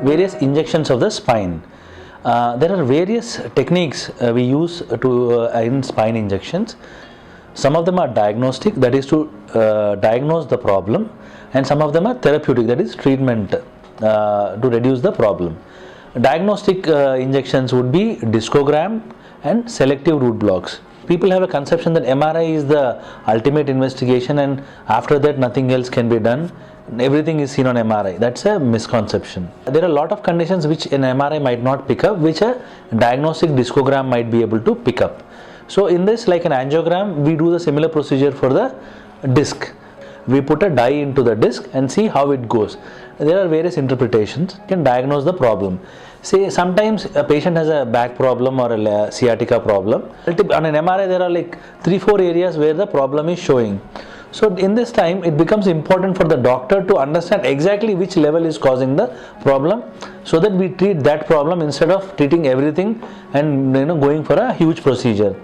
various injections of the spine. There are various techniques we use in spine injections. Some of them are diagnostic, that is to diagnose the problem, and some of them are therapeutic, that is treatment to reduce the problem. Diagnostic injections would be discogram and selective root blocks. People have a conception that MRI is the ultimate investigation and after that nothing else can be done. Everything is seen on MRI. That's a misconception. There are a lot of conditions which an MRI might not pick up, which a diagnostic discogram might be able to pick up. So in this, like an angiogram, we do the similar procedure for the disc. We put a dye into the disc and see how it goes. There are various interpretations. You can diagnose the problem. Say sometimes a patient has a back problem or a sciatica problem. On an MRI there are like 3-4 areas where the problem is showing. So in this time it becomes important for the doctor to understand exactly which level is causing the problem, so that we treat that problem instead of treating everything and going for a huge procedure.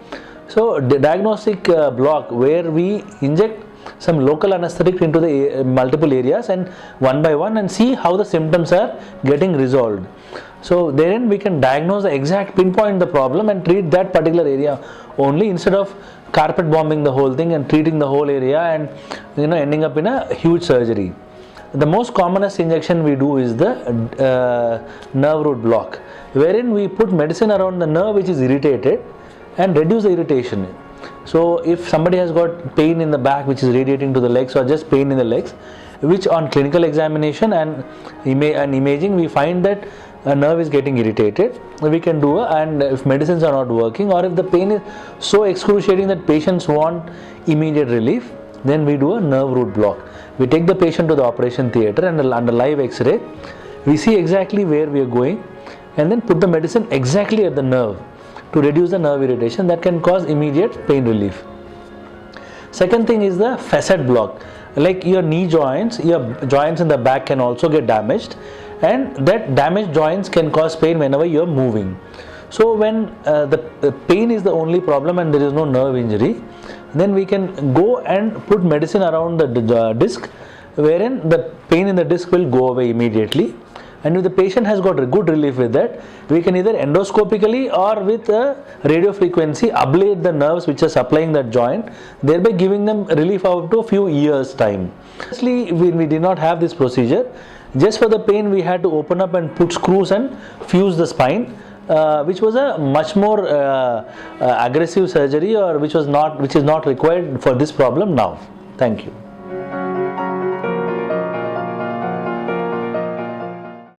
So the diagnostic block, where we inject some local anesthetic into the multiple areas and one by one and see how the symptoms are getting resolved. So therein we can diagnose the exact, pinpoint the problem and treat that particular area only, instead of carpet bombing the whole thing and treating the whole area and ending up in a huge surgery. The most commonest injection we do is the nerve root block, wherein we put medicine around the nerve which is irritated and reduce the irritation. So if somebody has got pain in the back which is radiating to the legs, or just pain in the legs, which on clinical examination and imaging we find that a nerve is getting irritated, we can do and if medicines are not working, or if the pain is so excruciating that patients want immediate relief, then we do a nerve root block. We take the patient to the operation theatre and under live X-ray we see exactly where we are going and then put the medicine exactly at the nerve to reduce the nerve irritation that can cause immediate pain relief. Second thing is the facet block. Like your knee joints, your joints in the back can also get damaged, and that damaged joints can cause pain whenever you are moving. So when the pain is the only problem and there is no nerve injury, then we can go and put medicine around the disc, wherein the pain in the disc will go away immediately. And if the patient has got good relief with that, we can either endoscopically or with a radio frequency ablate the nerves which are supplying that joint, thereby giving them relief out to a few years time. Actually, we did not have this procedure. Just for the pain we had to open up and put screws and fuse the spine, which was a much more aggressive surgery, or which is not required for this problem now. Thank you.